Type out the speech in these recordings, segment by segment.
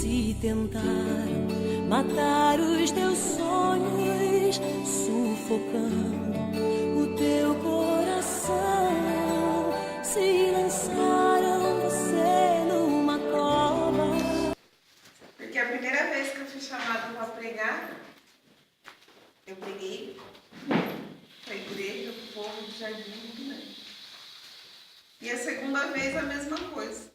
se tentaram matar os teus sonhos, sufocando o teu coração, se lançaram você numa cova. Porque a primeira vez que eu fui chamada para pregar, eu preguei para a igreja, para o povo do Jardim Muito Grande. E a segunda vez a mesma coisa.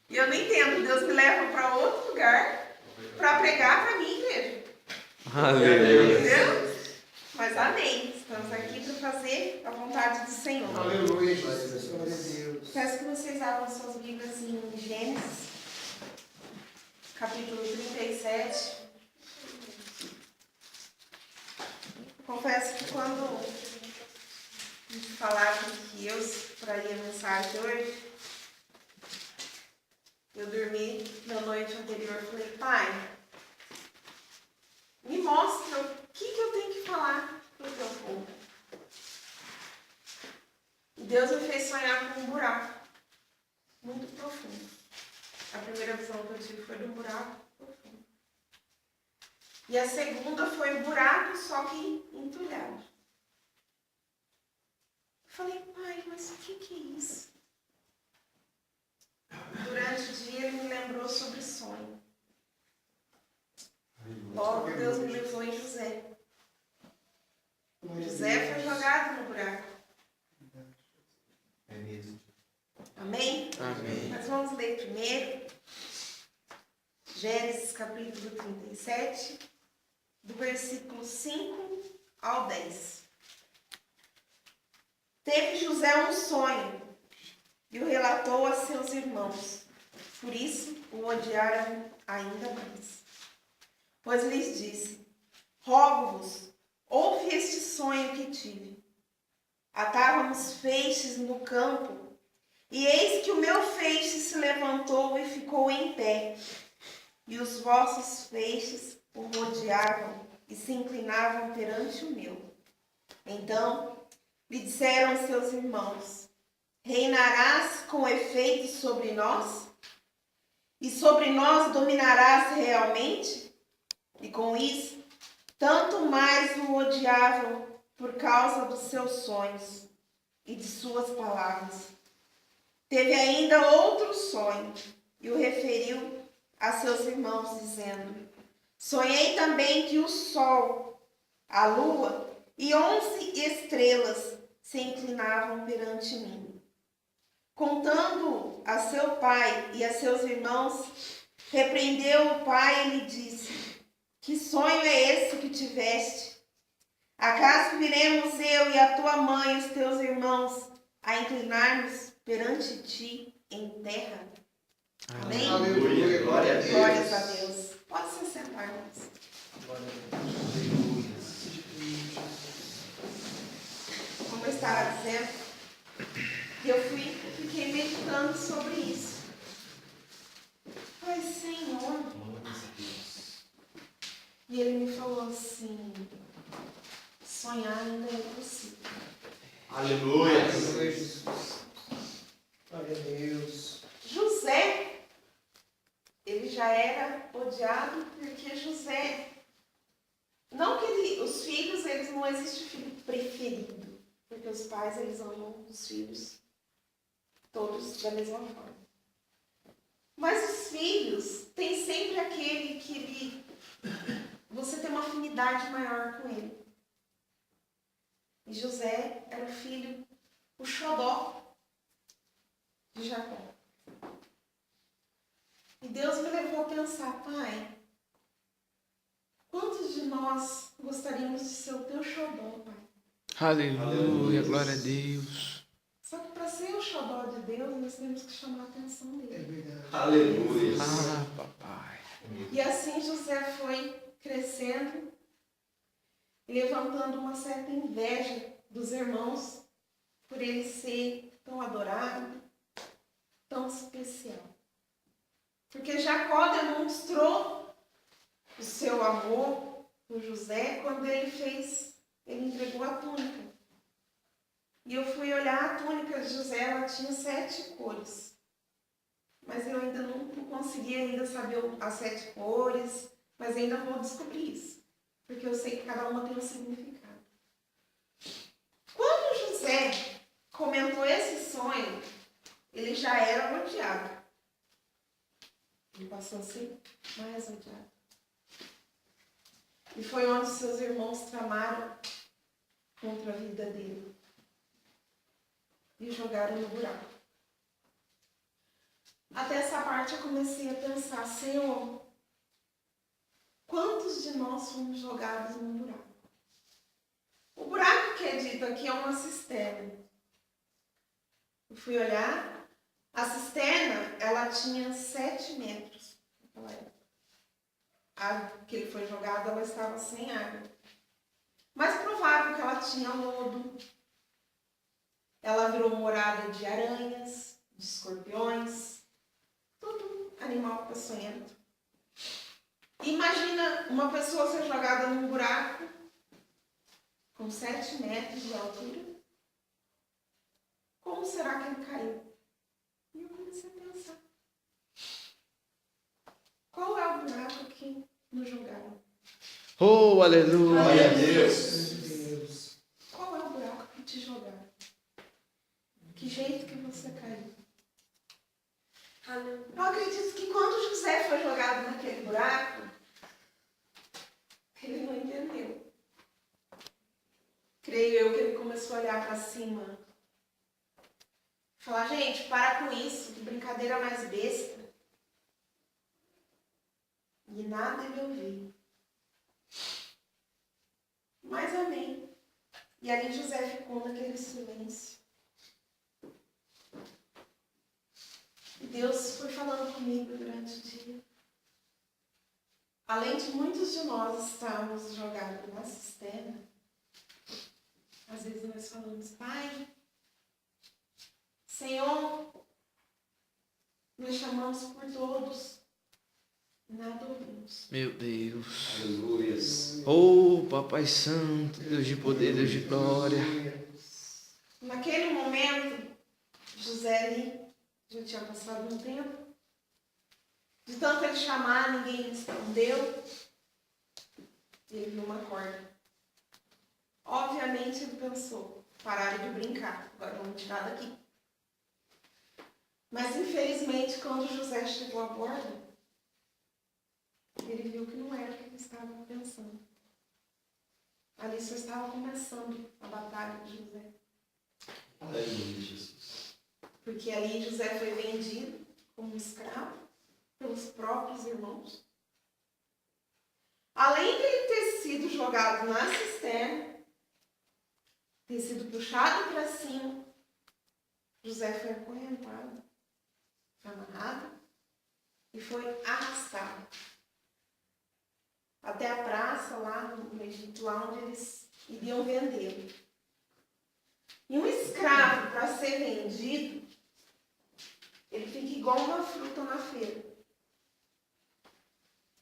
E eu não entendo, Deus me leva para outro lugar para pregar para a minha igreja. Aleluia. Entendeu? Mas amém. Estamos aqui para fazer a vontade do Senhor. Aleluia. Glória a Deus. Peço que vocês abram suas Bíblias em Gênesis, capítulo 37. Confesso que quando me falaram que eu traria a mensagem hoje, eu dormi na noite anterior e falei, Pai, me mostra o que eu tenho que falar para o teu povo. E Deus me fez sonhar com um buraco muito profundo. A primeira visão que eu tive foi do buraco profundo. E a segunda foi o buraco, só que entulhado. Eu falei, Pai, mas o que é isso? Durante o dia ele me lembrou sobre sonho. Logo Deus me levou em José. José foi jogado no buraco. Amém? Amém. Mas vamos ler primeiro. Gênesis capítulo 37, do versículo 5 ao 10. Teve José um sonho e o relatou a seus irmãos. Por isso o odiaram ainda mais. Pois lhes disse, rogo-vos, ouve este sonho que tive. Atávamos feixes no campo, e eis que o meu feixe se levantou e ficou em pé. E os vossos feixes o rodeavam e se inclinavam perante o meu. Então lhe disseram seus irmãos, reinarás com efeito sobre nós? E sobre nós dominarás realmente? E com isso, tanto mais o odiavam por causa dos seus sonhos e de suas palavras. Teve ainda outro sonho e o referiu a seus irmãos, dizendo, sonhei também que o sol, a lua e 11 estrelas se inclinavam perante mim. Contando a seu pai e a seus irmãos, repreendeu o pai e lhe disse, que sonho é esse que tiveste? Acaso viremos eu e a tua mãe e os teus irmãos a inclinar-nos perante ti em terra? Amém? Aleluia. Glória a Deus. Glórias a Deus. Pode se sentar, irmãos. Como eu estava dizendo, eu fiquei meditando sobre isso. Falei, Senhor. E ele me falou assim, sonhar ainda é possível. Aleluia. Glória a Deus. José, ele já era odiado porque José, não que os filhos, eles não existe filho preferido, porque os pais, eles amam os filhos todos da mesma forma. Mas os filhos, tem sempre aquele que você tem uma afinidade maior com ele. E José era o filho, o xodó de Jacó. E Deus me levou a pensar, Pai, quantos de nós gostaríamos de ser o teu xodó, Pai? Aleluia. Glória a Deus. Só que para ser o xodó de Deus, nós temos que chamar a atenção É dele. verdade. Aleluia. Ah, papai. E assim José foi crescendo, levantando uma certa inveja dos irmãos por ele ser tão adorado, tão especial. Porque Jacó demonstrou o seu amor por José quando ele entregou a túnica. E eu fui olhar a túnica de José, ela tinha 7 cores. mas eu ainda não consegui ainda saber as 7 cores, mas ainda vou descobrir isso, porque eu sei que cada uma tem um significado. Quando José comentou esse sonho, ele já era odiado. Ele passou a ser mais odiado. E foi onde seus irmãos tramaram contra a vida dele e jogaram no buraco. Até essa parte eu comecei a pensar, Senhor, quantos de nós fomos jogados num buraco? O buraco que é dito aqui é uma cisterna. Eu fui olhar, a cisterna, ela tinha 7 metros naquela época. A água que ele foi jogado, ela estava sem água. Mas provável que ela tinha lodo. Ela virou morada de aranhas, de escorpiões, todo animal peçonhento. Imagina uma pessoa ser jogada num buraco com 7 metros de altura. Como será que ele caiu? E eu comecei a pensar. Qual é o buraco que nos jogaram? Oh, aleluia. Glória a Deus. Qual é o buraco que te jogaram? Que jeito que você caiu? Eu acredito que quando José foi jogado naquele buraco, ele não entendeu. Creio eu que ele começou a olhar para cima. Falar, gente, para com isso, que brincadeira mais besta. E nada ele ouviu. Mas amém. E ali José ficou naquele silêncio. E Deus foi falando comigo durante o dia. Além de muitos de nós estarmos jogados na cisterna, às vezes nós falamos, Pai, Senhor, nós chamamos por todos, nada ouvimos. Meu Deus. Aleluia. Oh, Papai Santo, Deus de poder, Deus de glória. Naquele momento, José ali já tinha passado um tempo. De tanto ele chamar, ninguém respondeu. Ele viu uma corda. Obviamente ele pensou, pararam de brincar, agora vamos tirar daqui. Mas infelizmente, quando José chegou à borda, ele viu que não era o que ele estava pensando. Ali só estava começando a batalha de José. Aleluia, Jesus. Porque ali José foi vendido como um escravo pelos próprios irmãos. Além de ele ter sido jogado na cisterna, ter sido puxado para cima, José foi acorrentado, foi amarrado e foi arrastado até a praça lá no Egito, lá onde eles iriam vendê-lo. E um escravo, para ser vendido, ele fica igual uma fruta na feira.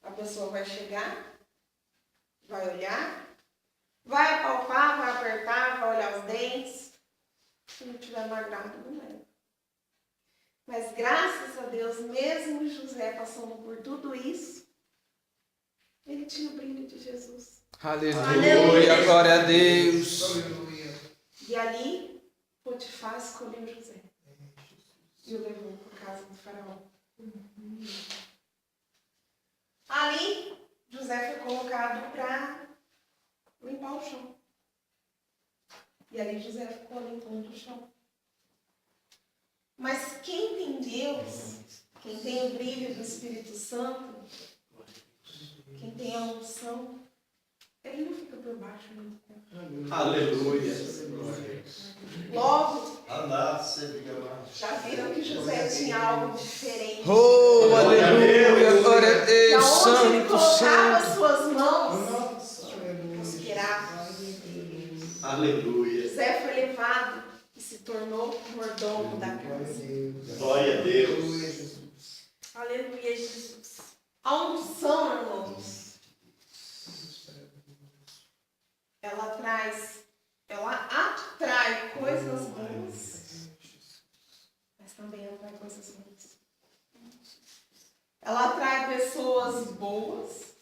A pessoa vai chegar, vai olhar, vai apalpar, vai apertar, vai olhar os dentes. Se não tiver magrado, não é. Mas graças a Deus, mesmo José passando por tudo isso, ele tinha o brilho de Jesus. Aleluia, glória a Deus. Aleluia. E ali, Potifar escolheu José e o levou para a casa do faraó. Ali, José foi colocado para limpar o chão. E ali José ficou limpando o chão. Mas quem tem Deus, quem tem o brilho do Espírito Santo, quem tem a unção, ele não fica por baixo muito tempo. Aleluia. Logo, Andar sempre mais. já viram que José tinha algo diferente. Oh, aleluia, glória a E Deus, aonde ele Santo, colocava Santo. suas mãos, Nossa, aleluia. prosperava. Aleluia. José foi levado e se tornou mordomo da casa. Glória a Deus. Aleluia, Jesus. A unção, irmãos, ela atrai coisas boas, mas também atrai coisas ruins. ela atrai pessoas boas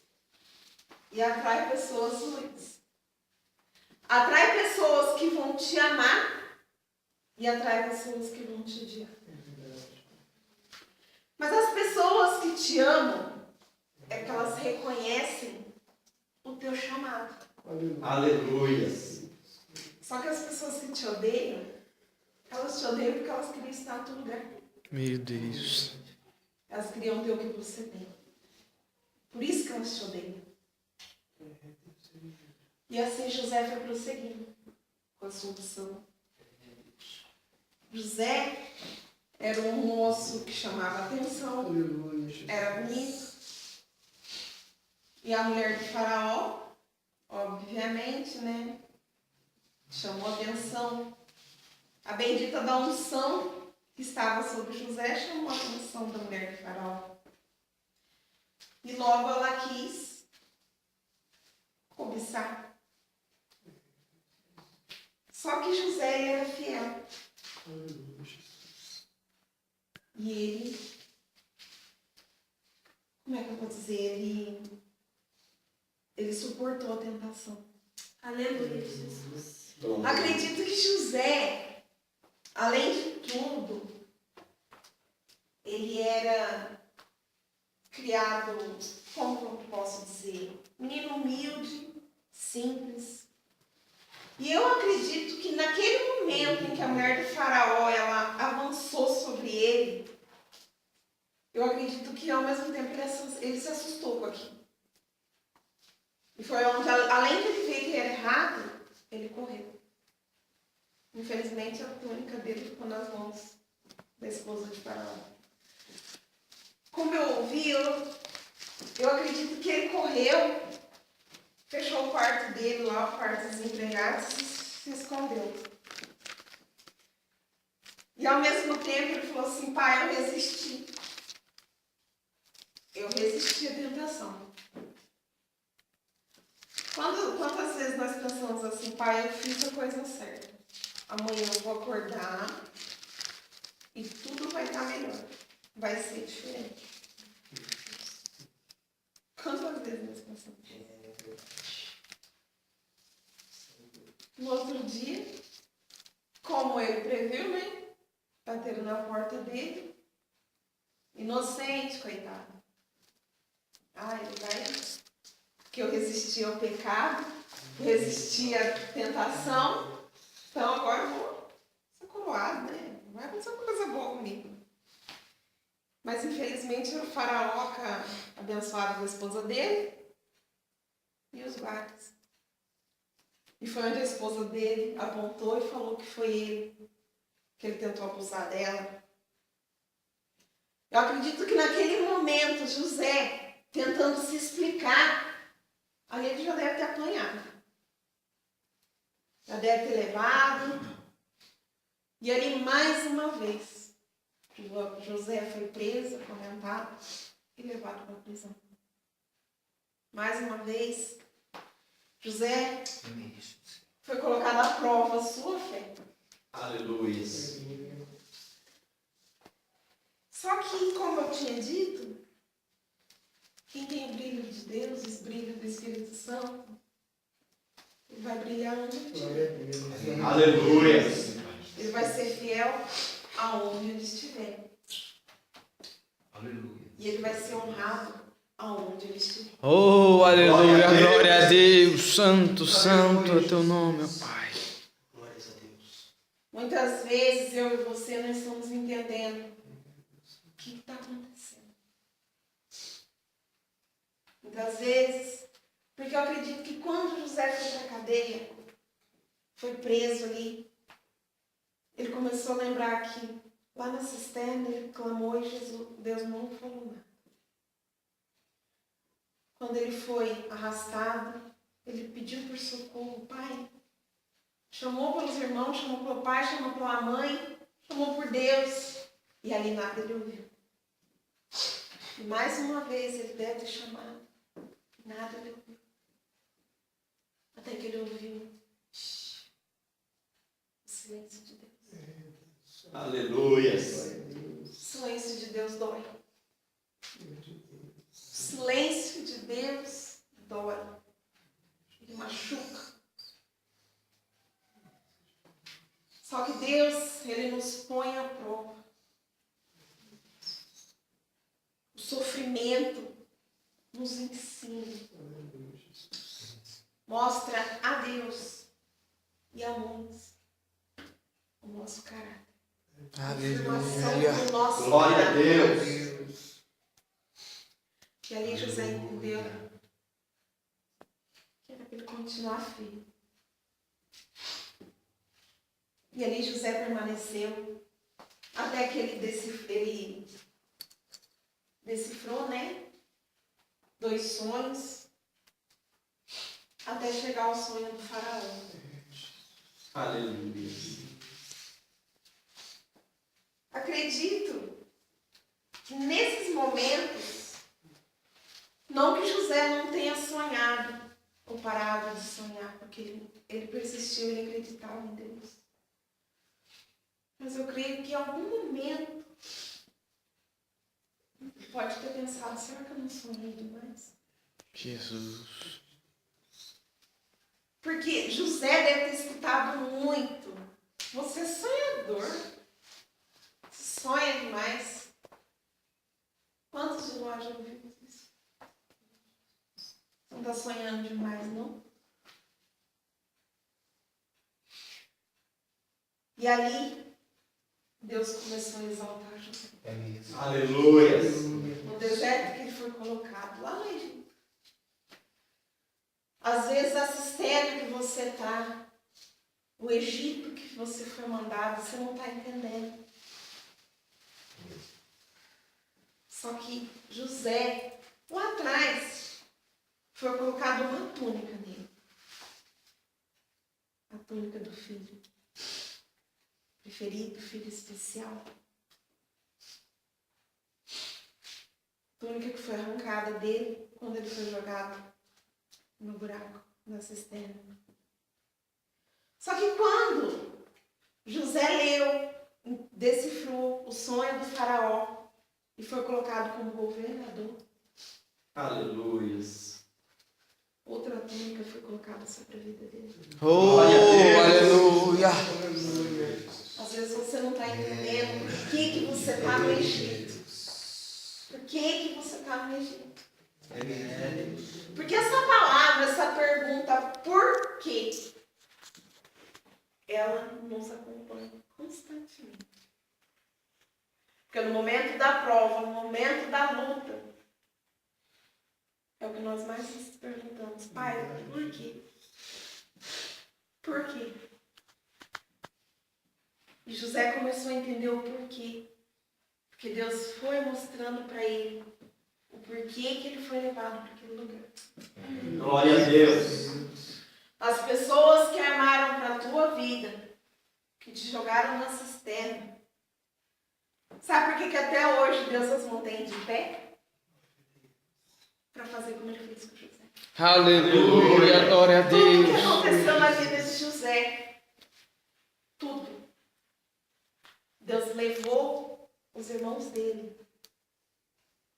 e atrai pessoas ruins. Atrai pessoas que vão te amar e atrai pessoas que vão te odiar. Mas as pessoas que te amam, é que elas reconhecem o teu chamado. Aleluias. Só que as pessoas que te odeiam, elas te odeiam porque elas queriam estar no teu lugar. Meu Deus. Elas queriam ter o que você tem. Por isso que elas te odeiam. E assim José foi prosseguindo com a sua missão. José era um moço que chamava atenção, era bonito. E a mulher de Faraó, obviamente, né, chamou atenção. A bendita da unção que estava sobre José chamou a atenção da mulher de Faraó. E logo ela quis cobiçar. Só que José era fiel. E ele, como é que eu vou dizer? Ele suportou a tentação. Aleluia, Jesus. Acredito que José, além de tudo, ele era criado, como eu posso dizer, menino humilde, simples. E eu acredito que naquele momento em que a mulher de Faraó ela avançou sobre ele, eu acredito que ao mesmo tempo ele se assustou com aquilo. E foi onde, além de ele ver que era errado, ele correu. Infelizmente, a túnica dele ficou nas mãos da esposa de Faraó. Como eu ouvi, eu acredito que ele correu, fechou o quarto dele lá, o quarto dos empregados, e se escondeu. E ao mesmo tempo ele falou assim: pai, eu resisti. Eu resisti à tentação. Quantas vezes nós pensamos assim: pai, eu fiz a coisa certa. Amanhã eu vou acordar e tudo vai estar melhor. Vai ser diferente. Quantas vezes nós pensamos isso? No outro dia, como ele previu, né? Bateram na porta dele. Inocente, coitado. Ele vai... Que eu resisti ao pecado, eu resisti à tentação, então agora eu vou ser coroado, né? Vai acontecer uma coisa boa comigo. Mas infelizmente o Faraó, abençoado da esposa dele, e os guardas. E foi onde a esposa dele apontou e falou que foi ele, que ele tentou abusar dela. Eu acredito que naquele momento, José, tentando se explicar, ali ele já deve ter apanhado. Já deve ter levado. E ali, mais uma vez, José foi preso, acorrentado e levado para a prisão. Mais uma vez, José foi colocado à prova a sua fé. Aleluia. Só que, como eu tinha dito, quem tem o brilho de Deus, o brilho do Espírito Santo, ele vai brilhar onde ele estiver. Aleluia. Ele vai ser fiel aonde ele estiver. Aleluia. E ele vai ser honrado aonde ele estiver. Oh, aleluia, glória a Deus. Santo, santo é teu nome, meu Pai. Glórias a Deus. Muitas vezes eu e você não estamos entendendo o que está acontecendo. Muitas vezes, porque eu acredito que quando José foi para a cadeia, foi preso ali, ele começou a lembrar que lá na cisterna ele clamou e Deus não falou nada. Quando ele foi arrastado, ele pediu por socorro, pai. Chamou pelos irmãos, chamou pelo pai, chamou pela mãe, chamou por Deus. E ali nada ele ouviu. E mais uma vez ele deve ter chamado. Nada ele ouviu. Até que ele ouviu o silêncio de Deus. Aleluia. O silêncio de Deus dói. momento nos ensina, mostra a Deus e a nós o nosso caráter. Afirmação Aleluia. do nosso Glória a caráter. Deus. E ali José entendeu que era para ele continuar firme. E ali José permaneceu até que ele decifrou, né? 2 sonhos, até chegar ao sonho do faraó. Aleluia. Acredito que nesses momentos, não que José não tenha sonhado ou parado de sonhar, porque ele persistiu, ele acreditava em Deus. Mas eu creio que em algum momento ele pode ter pensado, será que eu não sonhei demais? Jesus. Porque José deve ter escutado muito. Você é sonhador. Você sonha demais. Quantos de nós já ouvimos isso? Você não está sonhando demais, não? E ali, Deus começou a exaltar José. Aleluia. No deserto que ele foi colocado, lá no Egito. Às vezes a cisterna que você está, o Egito que você foi mandado, você não está entendendo. Só que José, lá atrás, foi colocado uma túnica nele. A túnica do filho preferido, filho especial. Túnica que foi arrancada dele quando ele foi jogado no buraco, na cisterna. Só que quando José leu, decifrou o sonho do faraó e foi colocado como governador, Aleluia. outra túnica foi colocada sobre a vida dele. Oh, Glória a aleluia. Às vezes você não está entendendo por que você está no Egito. Por que você está no Egito? Porque essa palavra, essa pergunta, por quê? Ela nos acompanha constantemente. Porque no momento da prova, no momento da luta, é o que nós mais nos perguntamos. Pai, por quê? Por quê? E José começou a entender o porquê. Porque Deus foi mostrando para ele o porquê que ele foi levado para aquele lugar. Glória a Deus. As pessoas que armaram para a tua vida, que te jogaram na cisterna, sabe por que até hoje Deus as mantém de pé? Para fazer como ele fez com José. Aleluia. Glória a Tudo que Deus. aconteceu na vida de José, tudo, Deus levou os irmãos dele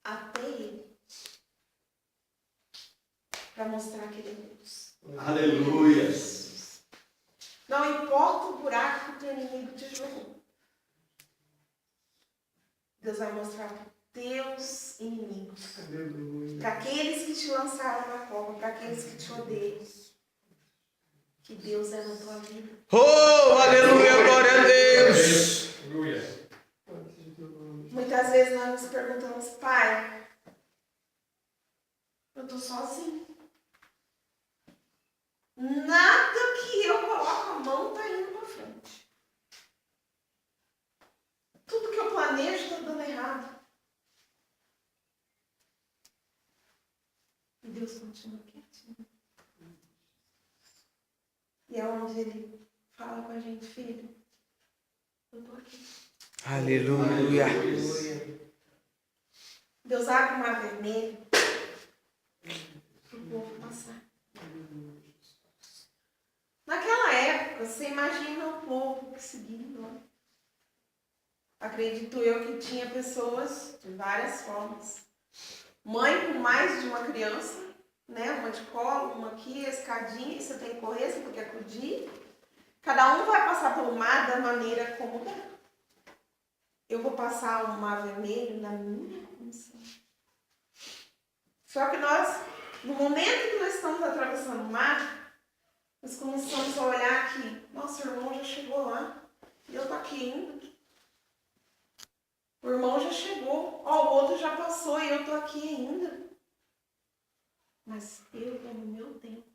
até ele para mostrar que ele é Deus. Aleluia. Não importa o buraco que o teu inimigo te jogou. Deus vai mostrar para teus inimigos, para aqueles que te lançaram na cova, para aqueles que te odeiam, que Deus é na tua vida. Oh, aleluia. Glória a Deus. Muitas vezes nós nos perguntamos, pai, eu estou sozinho. Nada que eu coloco a mão está indo para frente. Tudo que eu planejo está dando errado. E Deus continua quietinho. E é onde Ele fala com a gente, filho, eu estou aqui. Aleluia. Deus abre o mar vermelho para o povo passar. Naquela época, você imagina o povo seguindo. Né? Acredito eu que tinha pessoas de várias formas. Mãe com mais de uma criança, né? Uma de colo, uma aqui, a escadinha, você tem que correr, você tem que acudir. Cada um vai passar pelo mar da maneira como dá. Eu vou passar o mar vermelho na minha condição. Só que no momento que nós estamos atravessando o mar, nós começamos a olhar que nosso irmão já chegou lá e eu estou aqui ainda. O irmão já chegou, ó, o outro já passou e eu estou aqui ainda. Mas eu vou no meu tempo.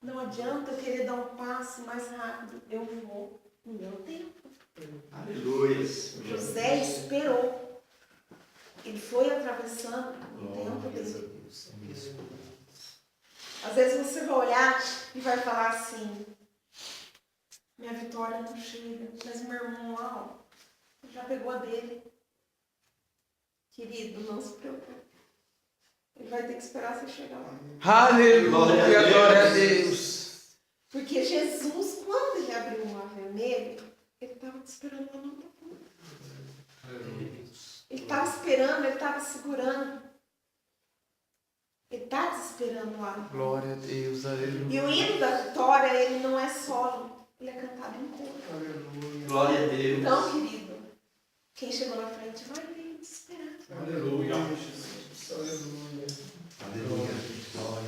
Não adianta eu querer dar um passo mais rápido. Eu vou no meu tempo. Aleluia. José esperou. Ele foi atravessando o tempo dele. Às vezes você vai olhar e vai falar assim, minha vitória não chega, mas meu irmão lá, ó, já pegou a dele. Querido, não se preocupe. Ele vai ter que esperar você chegar lá. Aleluia, glória a Deus. Porque Jesus, quando ele abriu o mar vermelho, ele estava te esperando lá no outro fundo. Ele estava esperando, ele estava segurando. Ele está te esperando lá. Glória a Deus, E o aleluia. hino da vitória, ele não é solo, ele é cantado em coro. Glória a Deus. Então, querido, quem chegou na frente vai vir te esperar. Aleluia.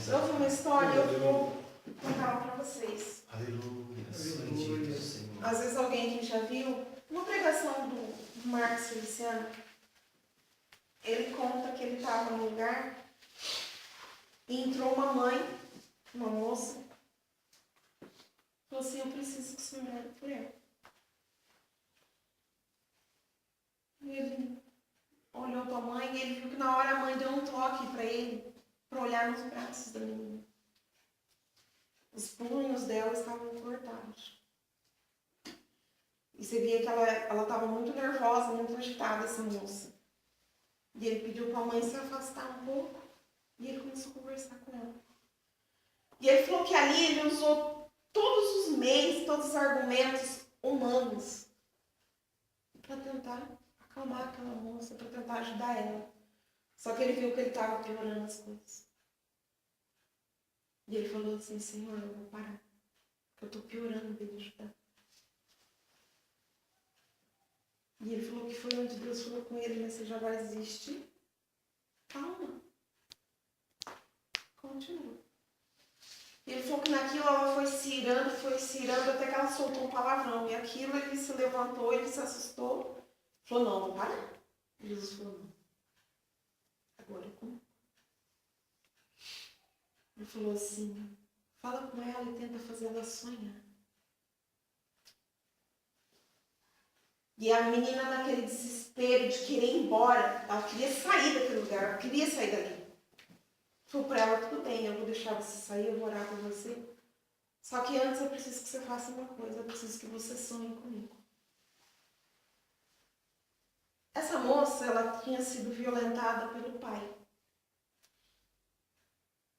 Eu vi uma história, eu vou contar para vocês. Aleluia. Às vezes alguém que já viu uma pregação do Marcos Feliciano, ele conta que ele estava num lugar e entrou uma mãe, uma moça, falou assim, eu preciso que o senhor ore por ela. E ele olhou para a mãe e ele viu que na hora a mãe deu um toque para ele, para olhar nos braços da menina. Os punhos dela estavam cortados. E você via que ela estava muito nervosa, muito agitada, essa moça. E ele pediu para a mãe se afastar um pouco. E ele começou a conversar com ela. E ele falou que ali ele usou todos os meios, todos os argumentos humanos para tentar acalmar aquela moça, para tentar ajudar ela. Só que ele viu que ele estava piorando as coisas. E ele falou assim, Senhor, eu vou parar. Eu estou piorando de ajudar. E ele falou que foi onde Deus falou com ele, mas você já vai desistir? Calma. Continua. E ele falou que naquilo ela foi se irando, até que ela soltou um palavrão. E aquilo ele se levantou, ele se assustou. Falou, não, vou parar. Jesus falou, não. Agora é como? Ele falou assim, fala com ela e tenta fazer ela sonhar. E a menina, naquele desespero de querer ir embora, ela queria sair daquele lugar, ela queria sair dali. Falou para ela, tudo bem, eu vou deixar você sair, eu vou orar com você. Só que antes eu preciso que você faça uma coisa, eu preciso que você sonhe comigo. Essa moça, ela tinha sido violentada pelo pai.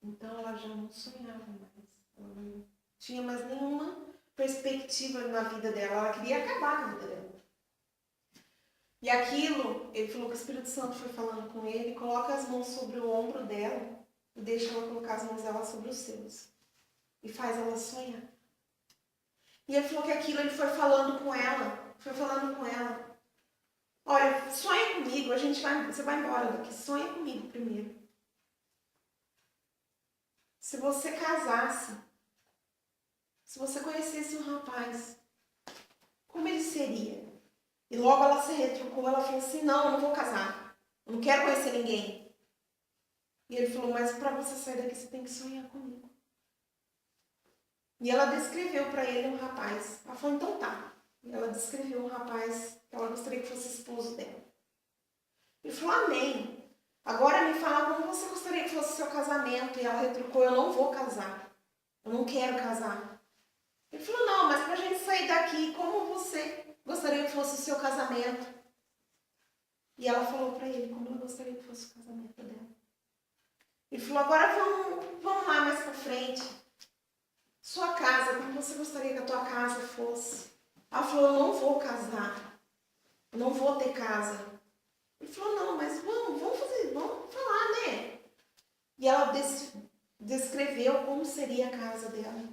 Então ela já não sonhava mais. Ela não tinha mais nenhuma perspectiva na vida dela. Ela queria acabar com a vida dela. E aquilo, ele falou que o Espírito Santo foi falando com ele, coloca as mãos sobre o ombro dela e deixa ela colocar as mãos dela sobre os seus. E faz ela sonhar. E ele falou que aquilo ele foi falando com ela. Olha, sonha comigo, você vai embora daqui, sonha comigo primeiro. Se você casasse, se você conhecesse um rapaz, como ele seria? E logo ela se retrucou, ela falou assim, não, eu não vou casar, eu não quero conhecer ninguém. E ele falou, mas para você sair daqui, você tem que sonhar comigo. E ela descreveu para ele um rapaz. Ela falou, então tá. E ela descreveu um rapaz que ela gostaria que fosse esposo dela. Ele falou, amém. Agora me fala como você gostaria que fosse o seu casamento. E ela retrucou, eu não vou casar. Eu não quero casar. Ele falou, não, mas pra gente sair daqui, como você gostaria que fosse o seu casamento? E ela falou para ele como ela gostaria que fosse o casamento dela. Ele falou, agora vamos lá mais pra frente. Sua casa, como você gostaria que a tua casa fosse? Ela falou, eu não vou casar. Eu não vou ter casa. Ele falou, não, mas vamos falar, né? E ela descreveu como seria a casa dela.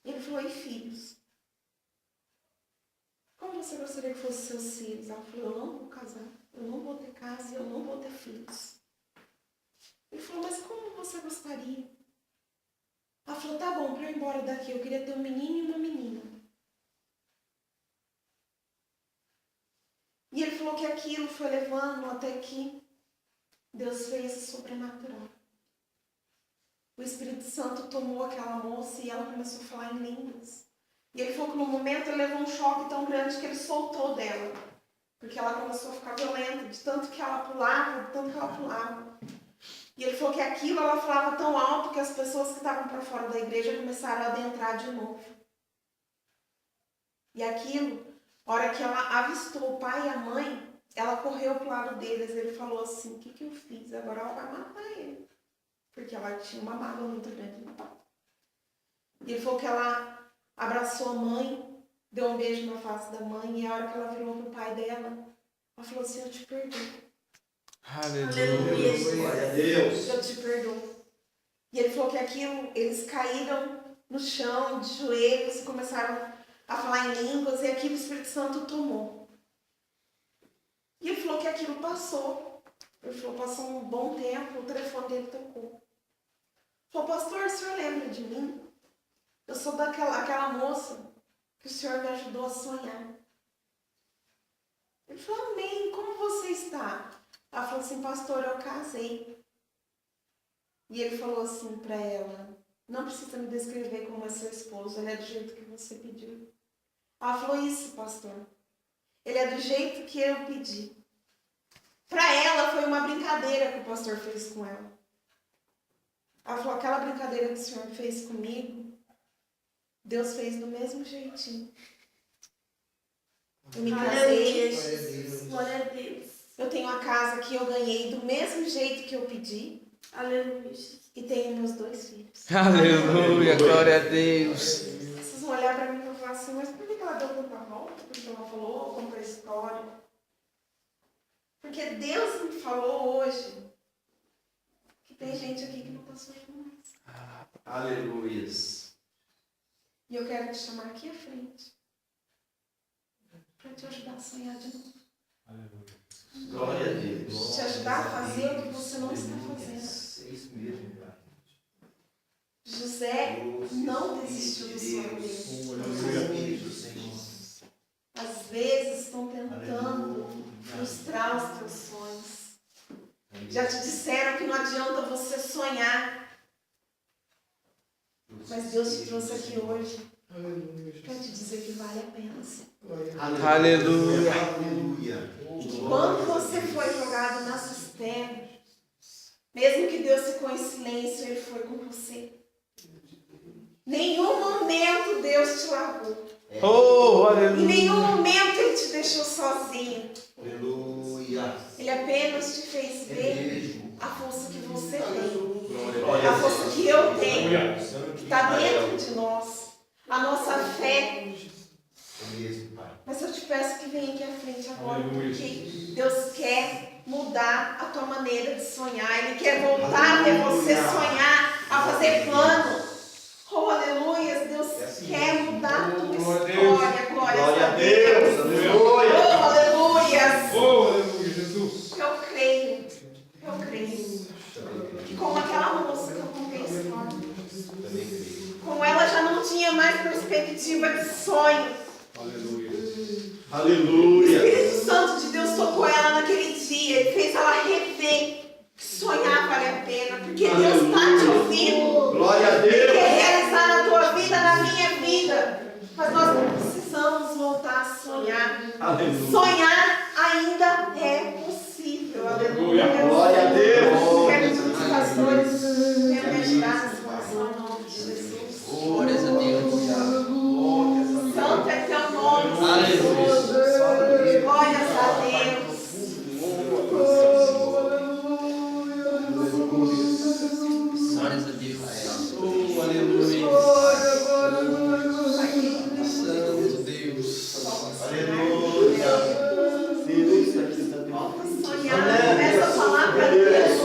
Ele falou, e filhos? Como você gostaria que fossem seus filhos? Ela falou, eu não vou casar, eu não vou ter casa e eu não vou ter filhos. sair. Ela falou, tá bom, para eu ir embora daqui, eu queria ter um menino e uma menina. E ele falou que aquilo foi levando até que Deus fez o sobrenatural. O Espírito Santo tomou aquela moça e ela começou a falar em línguas. E ele falou que no momento ele levou um choque tão grande que ele soltou dela. Porque ela começou a ficar violenta, de tanto que ela pulava, de tanto que ela pulava. E ele falou que aquilo ela falava tão alto que as pessoas que estavam para fora da igreja começaram a adentrar de novo. E aquilo, a hora que ela avistou o pai e a mãe, ela correu para o lado deles. Ele falou assim, o que eu fiz? Agora ela vai matar ele. Porque ela tinha uma mágoa muito grande no pai. E ele falou que ela abraçou a mãe, deu um beijo na face da mãe, e a hora que ela virou pro pai dela, ela falou assim, eu te perdoo. Aleluia. Glória a Deus. Eu te perdoo. E ele falou que aquilo, eles caíram no chão, de joelhos, e começaram a falar em línguas, e aquilo o Espírito Santo tomou. E ele falou que aquilo passou. Ele falou, passou um bom tempo, o telefone dele tocou. Ele falou, pastor, o senhor lembra de mim? Eu sou aquela moça que o senhor me ajudou a sonhar. Ele falou, amém, como você está? Ela falou assim, pastor, eu casei. E ele falou assim para ela, não precisa me descrever como é seu esposo, ele é do jeito que você pediu. Ela falou, isso, pastor. Ele é do jeito que eu pedi. Para ela foi uma brincadeira que o pastor fez com ela. Ela falou, aquela brincadeira que o senhor fez comigo, Deus fez do mesmo jeitinho. Eu me casei. Glória a Deus. Eu tenho a casa que eu ganhei do mesmo jeito que eu pedi. Aleluia. E tenho meus 2 filhos. Aleluia, glória a Deus. Vocês vão olhar para mim e vão falar assim, mas por que ela deu tanta volta? Porque ela falou, contou a história. Porque Deus me falou hoje que tem gente aqui que não está sonhando mais. Aleluias. E eu quero te chamar aqui à frente para te ajudar a sonhar de novo. Glória a Deus. Te ajudar a fazer o que você não está fazendo. É isso mesmo, Pai. José não desistiu do sonho dele. Às vezes estão tentando frustrar os teus sonhos. Já te disseram que não adianta você sonhar. Mas Deus te trouxe aqui hoje para te dizer que vale a pena. Sim. Aleluia. Aleluia. Que quando você foi jogado na cisterna, mesmo que Deus ficou em silêncio, Ele foi com você. Nenhum momento Deus te largou. Oh, Em aleluia. nenhum momento Ele te deixou sozinho. Aleluia. Ele apenas te fez ver a força que você tem. Glória A a força Deus. que eu tenho, que está dentro de nós. A nossa fé. É mesmo, Pai. Mas eu te peço que venha aqui à frente agora, porque Deus quer mudar a tua maneira de sonhar. Ele quer voltar a ver você sonhar, a fazer plano. Oh, aleluia, Deus quer mudar a tua história. Glória a Deus. Aleluia. Oh, aleluia. Oh, aleluia, Jesus. Eu creio. Que como aquela moça que eu contei a história, Também creio. como ela já não tinha mais perspectiva de sonho, Aleluia. o Aleluia. Espírito Santo de Deus tocou ela naquele dia e fez ela rever que sonhar vale a pena, porque Deus está te ouvindo. Glória a Ele Deus. quer realizar na tua vida, na minha vida. Mas nós não precisamos voltar a sonhar. Aleluia. Sonhar ainda é possível. Aleluia. Glória a Deus. Quero que os pastores venham me ajudar nessa oração em nome de Jesus. Glórias a Deus. Santo é teu nome, Aleluia. Jesus. Glórias a Deus. Glórias a Deus. Oh, aleluia. Santo Deus. Aleluia. Sonhar, começa a falar para Deus.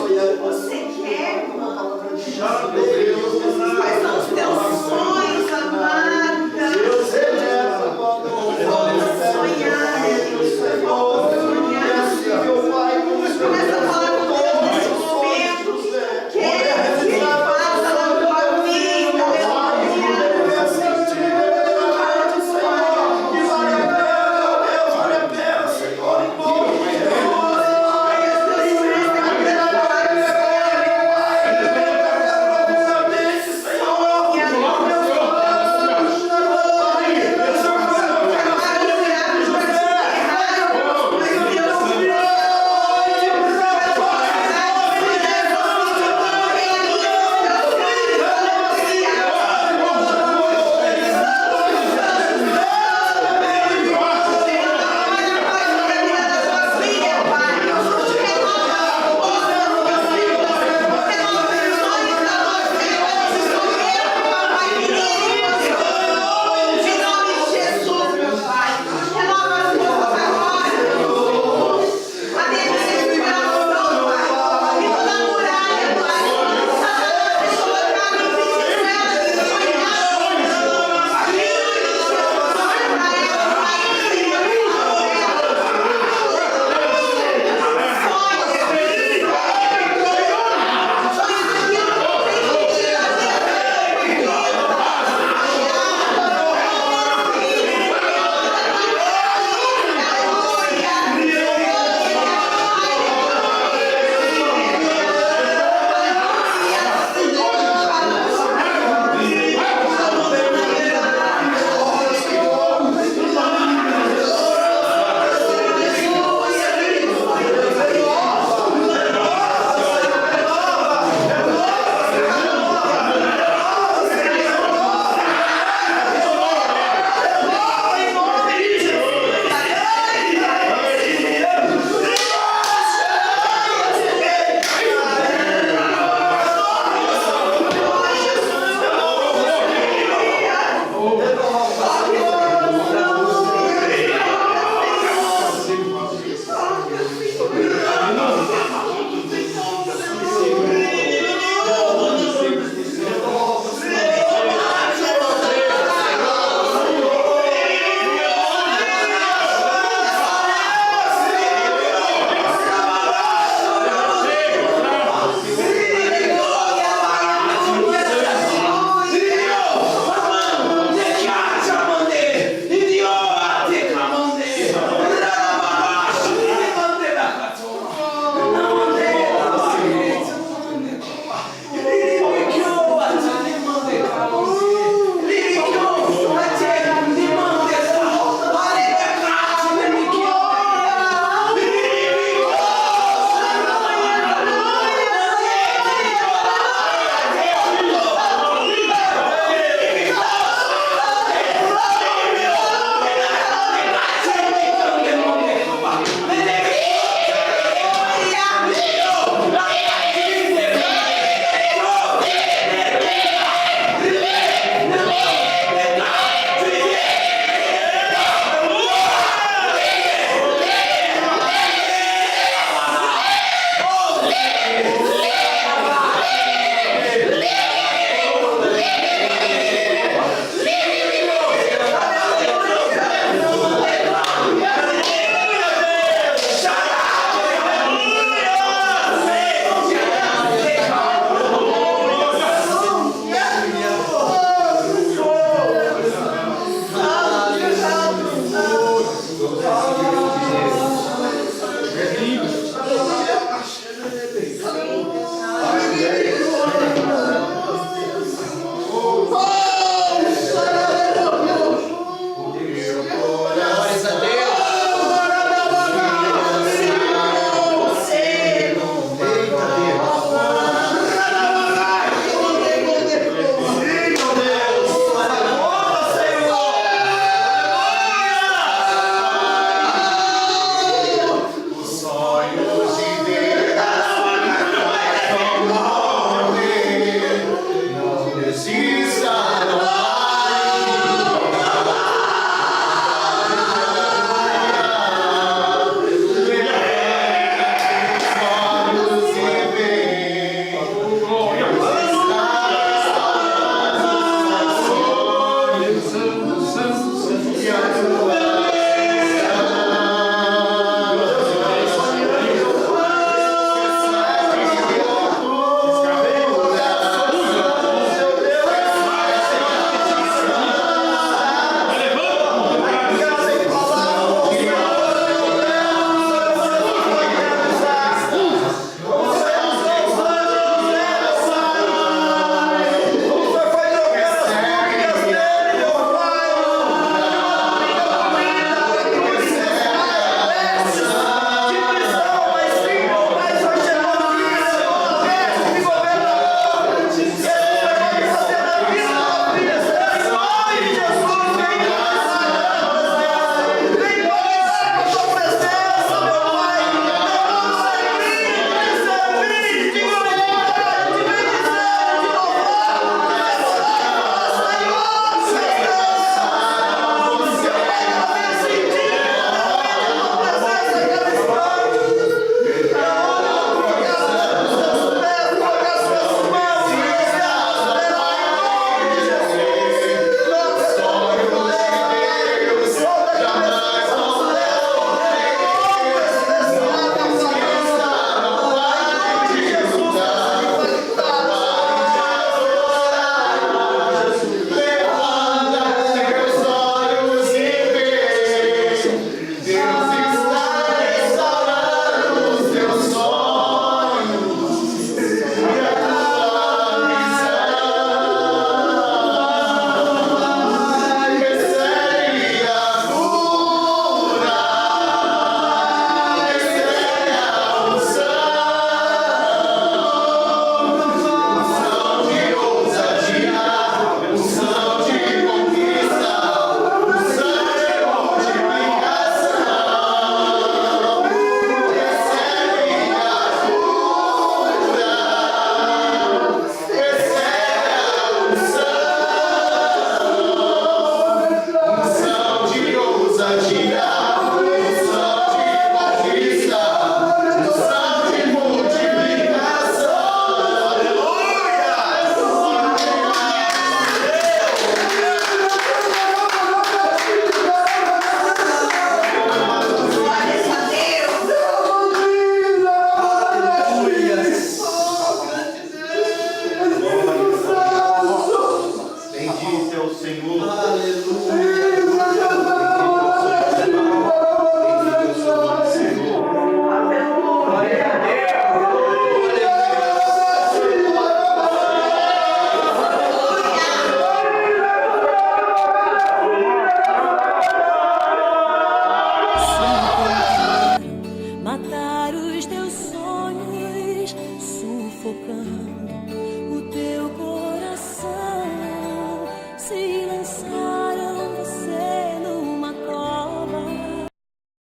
matar os teus sonhos, sufocando